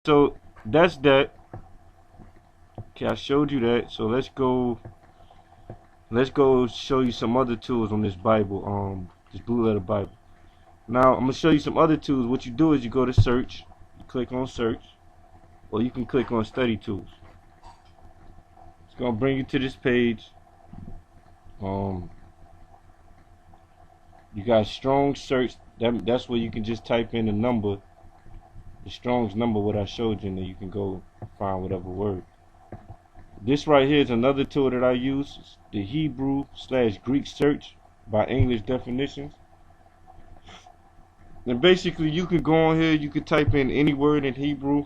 So that's that. Okay, I showed you that. So let's go show you some other tools on this Bible, this blue letter Bible. Now I'm gonna show you some other tools. What you do is you go to search, you click on search, or you can click on study tools. It's gonna bring you to this page. You got strong search. That's where you can just type in the number, the Strong's number, what I showed you, and then you can go find whatever word. This right here is another tool that I use. It's the Hebrew/Greek search by English definitions. And basically, you can go on here, you can type in any word in Hebrew,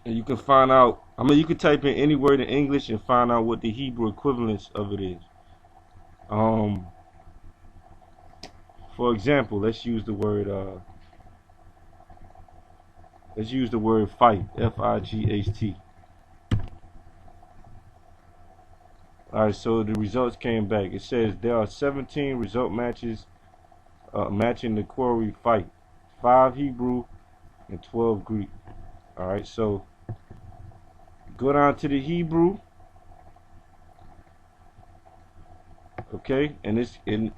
and you can find out. I mean, you can type in any word in English and find out what the Hebrew equivalence of it is. For example, let's use the word fight, F-I-G-H-T. Alright, so the results came back. It says there are 17 result matches matching the query fight. 5 Hebrew and 12 Greek. Alright, so go down to the Hebrew. Okay, and it's in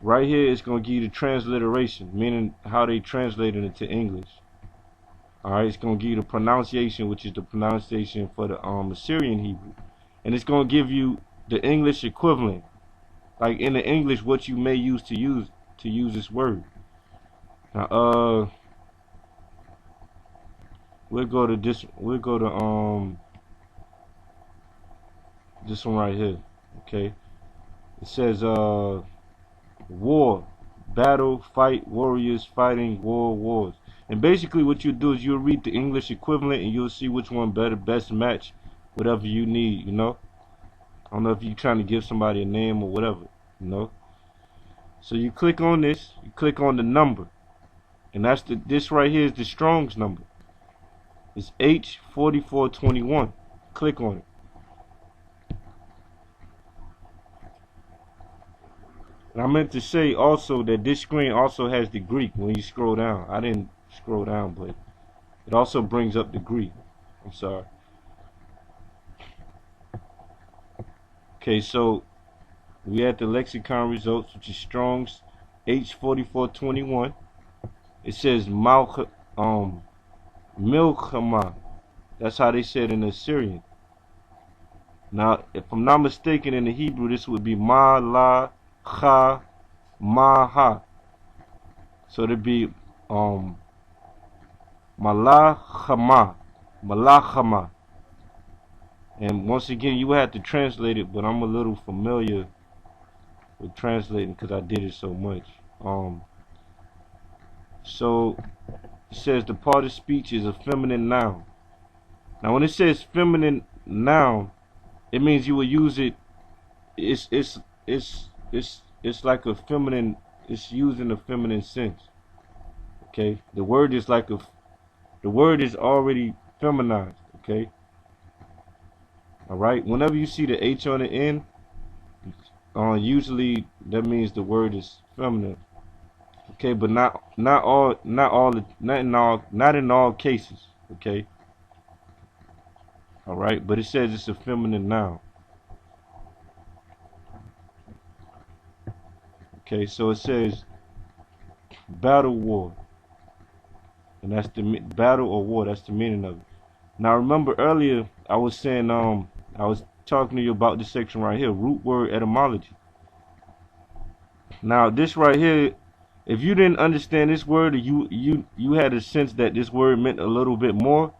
right here it's gonna give you the transliteration, meaning how they translated it to English. Alright, it's gonna give you the pronunciation, which is the pronunciation for the Assyrian Hebrew. And it's going to give you the English equivalent, like in the English what you may use to use this word. Now we'll go to this one right here. Okay, it says war, battle, fight, warriors, fighting, war, wars. And basically what you do is you'll read the English equivalent and you'll see which one best match whatever you need, you know. I don't know if you're trying to give somebody a name or whatever, you know. So you click on this, you click on the number, and that's this right here is the Strong's number. It's H4421. Click on it. And I meant to say also that this screen also has the Greek when you scroll down. I didn't scroll down, but it also brings up the Greek. I'm sorry. Okay, so we had the lexicon results, which is Strong's H4421. It says Milchama. That's how they said in Assyrian. Now, if I'm not mistaken, in the Hebrew, this would be Ma La Ha Ma. So it'd be Malachama. And once again, you have to translate it, but I'm a little familiar with translating because I did it so much. So it says the part of speech is a feminine noun. Now, when it says feminine noun, it means you will use it. It's like a feminine. It's used in a feminine sense. Okay, the word is already feminized. Okay. Alright, whenever you see the H on the end, usually that means the word is feminine. Okay, but not in all cases. Okay. Alright, but it says it's a feminine noun. Okay, so it says battle war. And that's the battle or war, that's the meaning of it. Now remember earlier I was saying I was talking to you about this section right here, root word etymology. Now this right here, if you didn't understand this word, or you had a sense that this word meant a little bit more,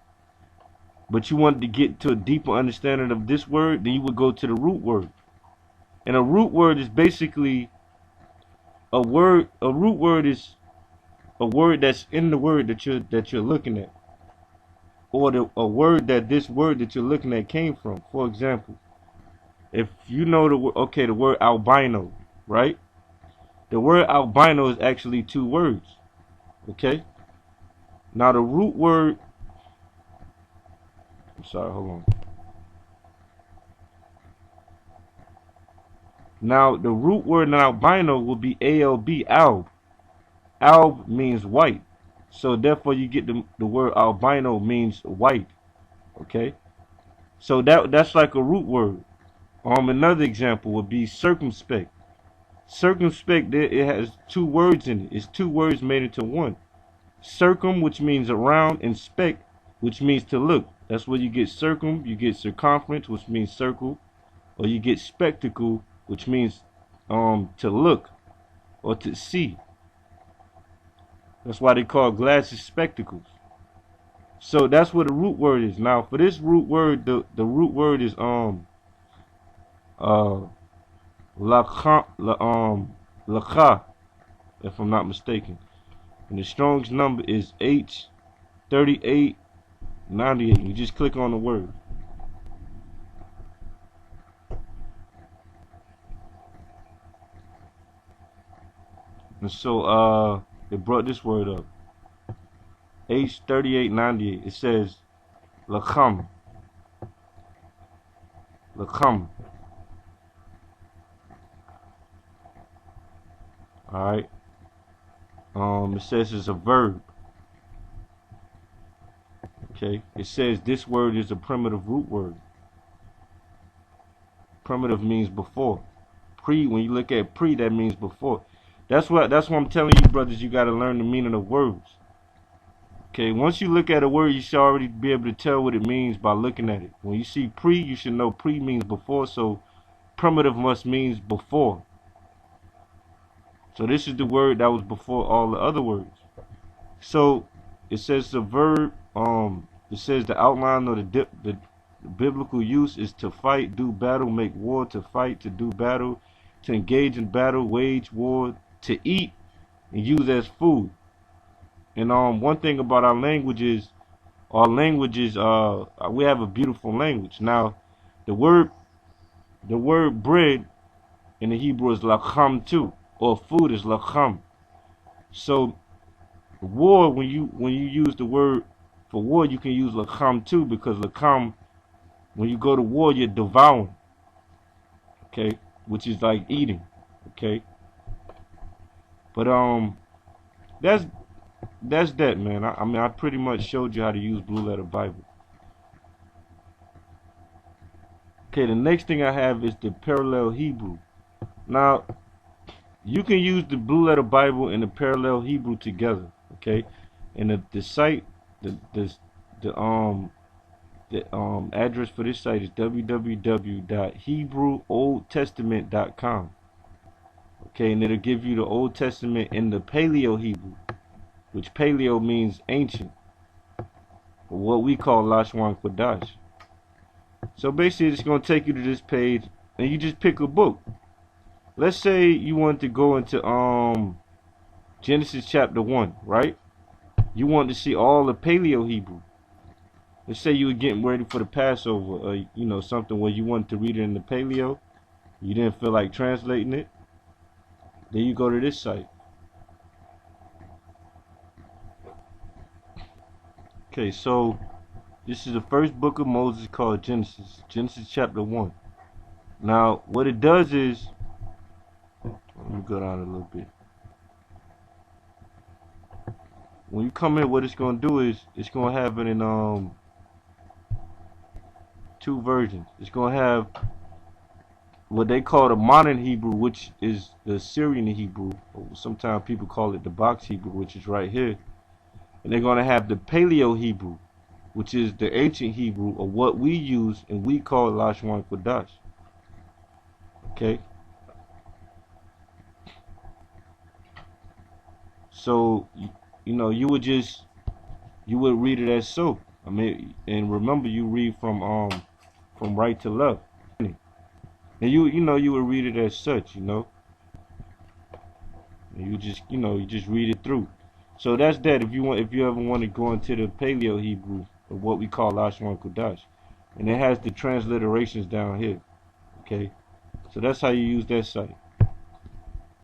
but you wanted to get to a deeper understanding of this word, then you would go to the root word. And a root word is basically a word. A root word is a word that's in the word that you're looking at, or a word that this word that you're looking at came from. For example, if you know the word albino, right? The word albino is actually 2 words. Okay. Now the root word. I'm sorry. Hold on. Now the root word in albino will be ALB, alb. Alb means white. So therefore you get the word albino means white. Okay. So that's like a root word. Another example would be circumspect. Circumspect, it has two words in it. It's two words made into one. Circum, which means around, and spect, which means to look. That's where you get circum, you get circumference, which means circle, or you get spectacle, which means to look or to see. That's why they call glasses spectacles. So that's what the root word is. Now for this root word, the root word is lakha, if I'm not mistaken. And the Strong's number is H3898. You just click on the word. And so it brought this word up. H3898. It says lakham. Lakham. Alright. It says it's a verb. Okay. It says this word is a primitive root word. Primitive means before. Pre, when you look at pre, that means before. That's what I'm telling you, brothers, you gotta learn the meaning of words. Okay, once you look at a word, you should already be able to tell what it means by looking at it. When you see pre, you should know pre means before, so primitive must means before. So this is the word that was before all the other words. So it says the verb, it says the outline of the biblical use is to fight, do battle, make war, to fight, to do battle, to engage in battle, wage war, to eat, and use as food. And one thing about our language is we have a beautiful language. Now the word bread in the Hebrew is lakham too, or food is lakham. So war, when you use the word for war, you can use lakham too, because lakham, when you go to war, you're devouring. Okay, which is like eating. Okay, but that's that, man. I mean, I pretty much showed you how to use Blue Letter Bible. Okay, the next thing I have is the Parallel Hebrew. Now, you can use the Blue Letter Bible and the Parallel Hebrew together. Okay, and the site, the address for this site is www.hebrewoldtestament.com. Okay, and it'll give you the Old Testament in the Paleo Hebrew, which Paleo means ancient, or what we call Lashwan Kodash. So basically, it's going to take you to this page, and you just pick a book. Let's say you want to go into Genesis chapter 1, right? You want to see all the Paleo Hebrew. Let's say you were getting ready for the Passover, you know, something where you wanted to read it in the Paleo. You didn't feel like translating it. Then you go to this site. Okay, so this is the first book of Moses called Genesis. Genesis chapter 1. Now, what it does is, let me go down a little bit. When you come in, what it's going to do is, it's going to have it in two versions. It's going to have what they call the modern Hebrew, which is the Syrian Hebrew. Or sometimes people call it the box Hebrew, which is right here. And they're going to have the Paleo Hebrew, which is the ancient Hebrew, or what we use and we call Lashwan Kodash. Okay? So, you know, you would read it as so. I mean, and remember, you read from right to left. And you would read it as such, you know. And you just read it through. So that's that. If you ever want to go into the Paleo Hebrew, or what we call Lashwan Kodash, and it has the transliterations down here. Okay, so that's how you use that site.